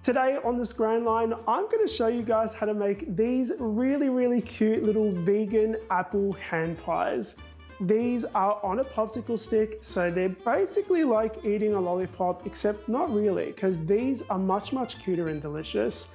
Today on the Scran line, I'm going to show you guys how to make these really cute little vegan apple hand pies. These are on a popsicle stick, so they're basically like eating a lollipop, except not really, because these are much cuter and delicious.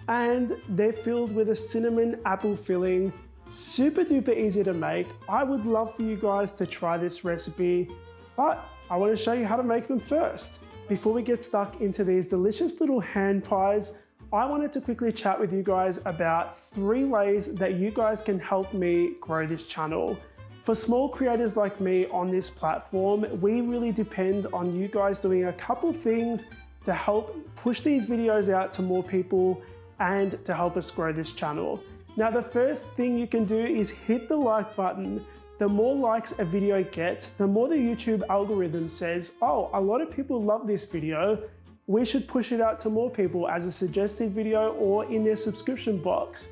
And they're filled with a cinnamon apple filling, super duper easy to make. I would love for you guys to try this recipe, but I want to show you how to make them first. Before we get stuck into these delicious little hand pies, I wanted to quickly chat with you guys about 3 ways that you guys can help me grow this channel. For small creators like me on this platform, we really depend on you guys doing a couple things to help push these videos out to more people and to help us grow this channel. Now, the first thing you can do is hit the like button. The more likes a video gets, the more the YouTube algorithm says, oh, a lot of people love this video. We should push it out to more people as a suggested video or in their subscription box.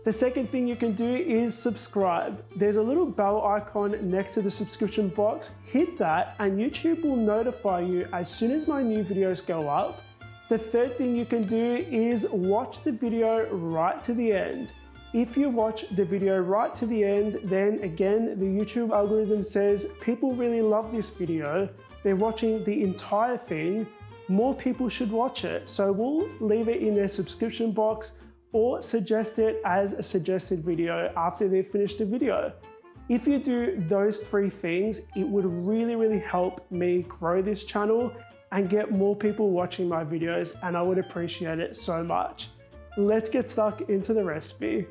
The second thing you can do is subscribe. There's a little bell icon next to the subscription box. Hit that and YouTube will notify you as soon as my new videos go up. The third thing you can do is watch the video right to the end. If you watch the video right to the end, then again, the YouTube algorithm says people really love this video. They're watching the entire thing. More people should watch it. So we'll leave it in their subscription box or suggest it as a suggested video after they've finished the video. If you do those 3 things, it would really help me grow this channel and get more people watching my videos, and I would appreciate it so much. Let's get stuck into the recipe.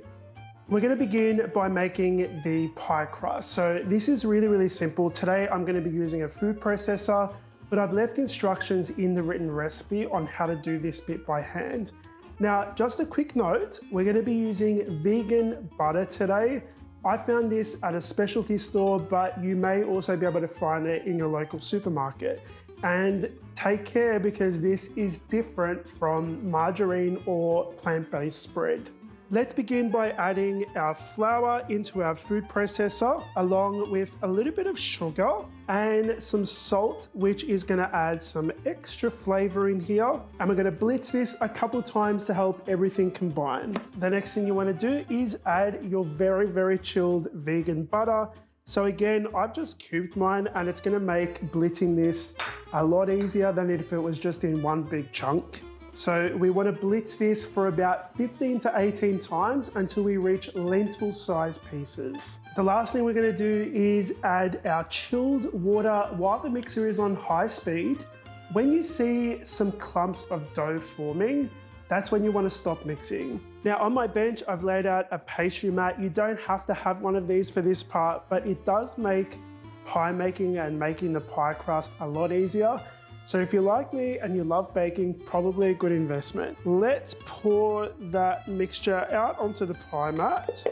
We're going to begin by making the pie crust. So this is really simple. Today I'm going to be using a food processor, but I've left instructions in the written recipe on how to do this bit by hand. Now, just a quick note, we're going to be using vegan butter today. I found this at a specialty store, but you may also be able to find it in your local supermarket. And take care, because this is different from margarine or plant-based spread. Let's begin by adding our flour into our food processor, along with a little bit of sugar and some salt, which is going to add some extra flavor in here. And we're going to blitz this a couple times to help everything combine. The next thing you want to do is add your very chilled vegan butter. So again, I've just cubed mine, and it's going to make blitzing this a lot easier than if it was just in one big chunk. So we want to blitz this for about 15 to 18 times until we reach lentil size pieces. The last thing we're going to do is add our chilled water while the mixer is on high speed. When you see some clumps of dough forming, that's when you want to stop mixing. Now on my bench, I've laid out a pastry mat. You don't have to have one of these for this part, but it does make pie making and making the pie crust a lot easier. So if you're like me and you love baking, probably a good investment. Let's pour that mixture out onto the pie mat.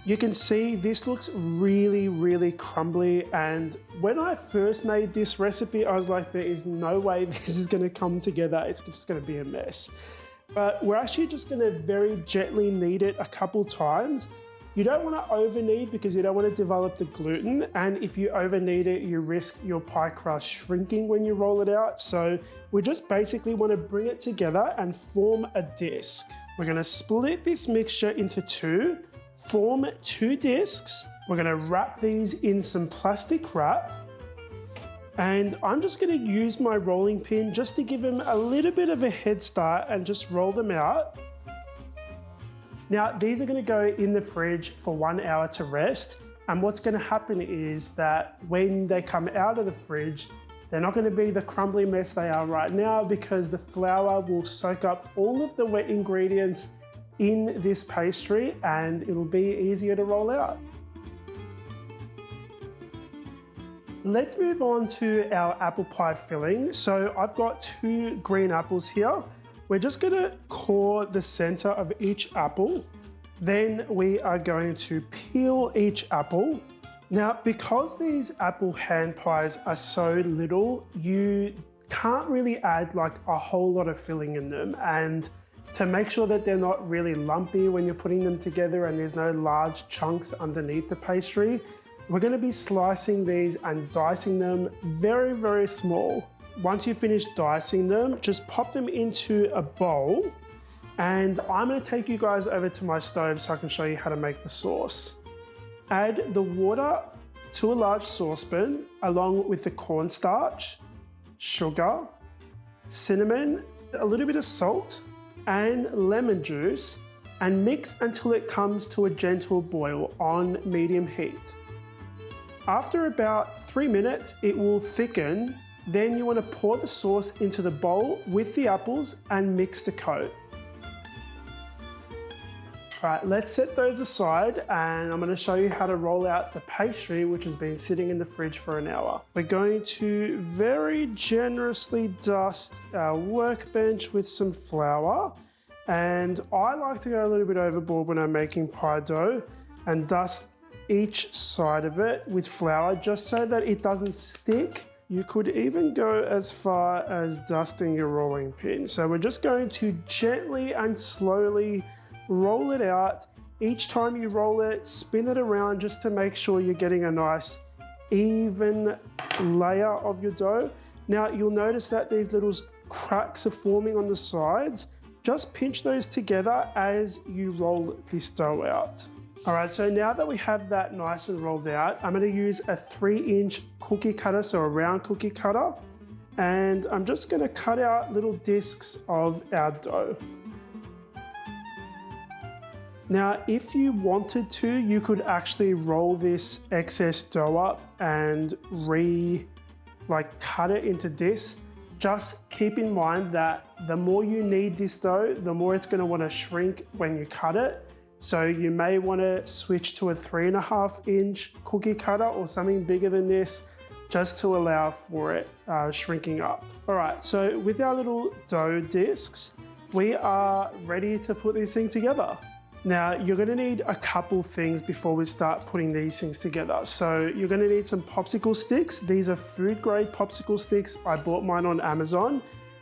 You can see this looks really crumbly, and when I first made this recipe, I was like, there is no way this is gonna come together. It's just gonna be a mess. But we're actually just gonna very gently knead it a couple times. You don't want to over knead because you don't want to develop the gluten, and if you over knead it, you risk your pie crust shrinking when you roll it out. So we just basically want to bring it together and form a disc. We're going to split this mixture into 2, form 2 discs. We're going to wrap these in some plastic wrap, and I'm just going to use my rolling pin just to give them a little bit of a head start and just roll them out. Now, these are going to go in the fridge for 1 hour to rest. And what's going to happen is that when they come out of the fridge, they're not going to be the crumbly mess they are right now, because the flour will soak up all of the wet ingredients in this pastry and it'll be easier to roll out. Let's move on to our apple pie filling. So I've got 2 green apples here. We're just going to core the center of each apple. Then we are going to peel each apple. Now, because these apple hand pies are so little, you can't really add like a whole lot of filling in them. And to make sure that they're not really lumpy when you're putting them together and there's no large chunks underneath the pastry, we're going to be slicing these and dicing them very small. once you finish dicing them, just pop them into a bowl. And I'm gonna take you guys over to my stove so I can show you how to make the sauce. Add the water to a large saucepan along with the cornstarch, sugar, cinnamon, a little bit of salt, and lemon juice, and mix until it comes to a gentle boil on medium heat. After about 3 minutes, it will thicken. Then you want to pour the sauce into the bowl with the apples and mix the coat. All right, let's set those aside and I'm going to show you how to roll out the pastry, which has been sitting in the fridge for an hour. We're going to very generously dust our workbench with some flour. And I like to go a little bit overboard when I'm making pie dough and dust each side of it with flour just so that it doesn't stick. You could even go as far as dusting your rolling pin. So we're just going to gently and slowly roll it out. Each time you roll it, spin it around just to make sure you're getting a nice even layer of your dough. Now you'll notice that these little cracks are forming on the sides. Just pinch those together as you roll this dough out. All right, so now that we have that nice and rolled out, I'm going to use a 3-inch cookie cutter, so a round cookie cutter, and I'm just going to cut out little discs of our dough. Now, if you wanted to, you could actually roll this excess dough up and cut it into this. Just keep in mind that the more you knead this dough, the more it's going to want to shrink when you cut it. So you may want to switch to a 3.5-inch cookie cutter or something bigger than this, just to allow for it shrinking up. All right, so with our little dough discs, we are ready to put this thing together. Now, you're going to need a couple things before we start putting these things together. So you're going to need some popsicle sticks. These are food grade popsicle sticks. I bought mine on Amazon.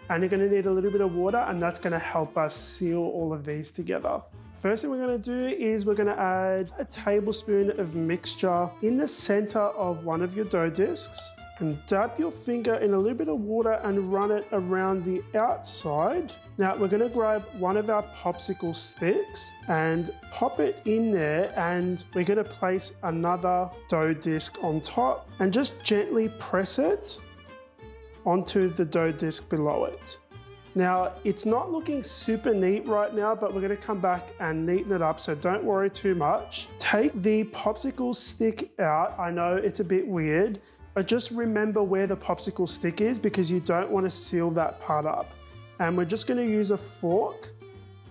And you're going to need a little bit of water, and that's going to help us seal all of these together. First thing we're going to do is we're going to add a tablespoon of mixture in the center of one of your dough discs, and dab your finger in a little bit of water and run it around the outside. Now we're going to grab one of our popsicle sticks and pop it in there, and we're going to place another dough disc on top and just gently press it onto the dough disc below it. Now, it's not looking super neat right now, but we're going to come back and neaten it up, so don't worry too much. Take the popsicle stick out. I know it's a bit weird, but just remember where the popsicle stick is because you don't want to seal that part up. And we're just going to use a fork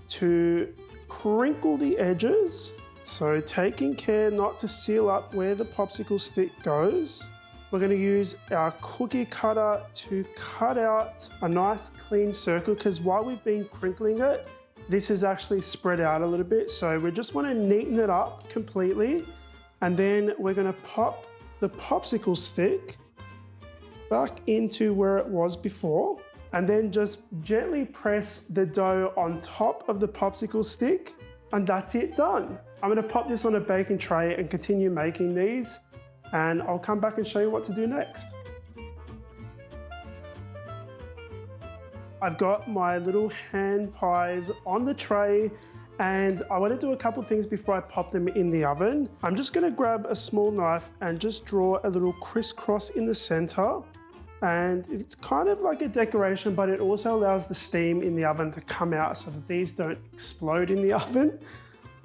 to crinkle the edges. So taking care not to seal up where the popsicle stick goes. We're going to use our cookie cutter to cut out a nice clean circle because while we've been crinkling it, this is actually spread out a little bit. So we just want to neaten it up completely. And then we're going to pop the popsicle stick back into where it was before. And then just gently press the dough on top of the popsicle stick. And that's it, done. I'm going to pop this on a baking tray and continue making these. And I'll come back and show you what to do next. I've got my little hand pies on the tray and I want to do a couple things before I pop them in the oven. I'm just going to grab a small knife and just draw a little crisscross in the center. And it's kind of like a decoration, but it also allows the steam in the oven to come out so that these don't explode in the oven.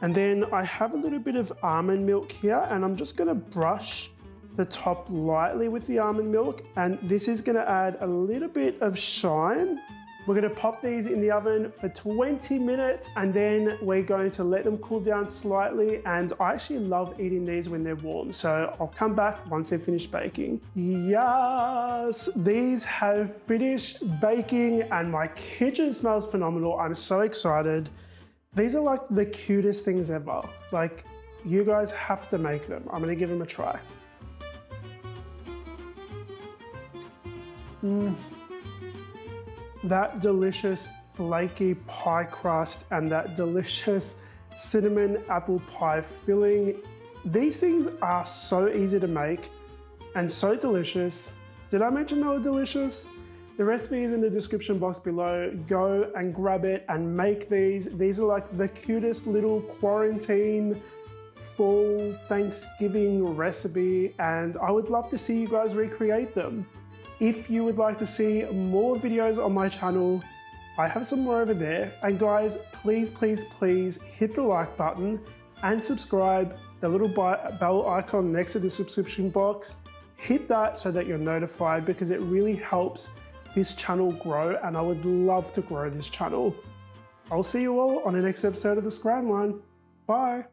And then I have a little bit of almond milk here and I'm just going to brush the top lightly with the almond milk, and this is going to add a little bit of shine. We're going to pop these in the oven for 20 minutes and then we're going to let them cool down slightly, and I actually love eating these when they're warm, so I'll come back once they've finished baking. Yes, these have finished baking and my kitchen smells phenomenal. I'm so excited. These are like the cutest things ever. Like, you guys have to make them. I'm going to give them a try. That delicious flaky pie crust and that delicious cinnamon apple pie filling. These things are so easy to make and so delicious. Did I mention they were delicious? The recipe is in the description box below. Go and grab it and make these. These are like the cutest little quarantine fall Thanksgiving recipe, and I would love to see you guys recreate them. If you would like to see more videos on my channel, I have some more over there. And guys, please, please, please hit the like button and subscribe. The little bell icon next to the subscription box, hit that so that you're notified, because it really helps this channel grow, and I would love to grow this channel. I'll see you all on the next episode of the Scran Line. Bye.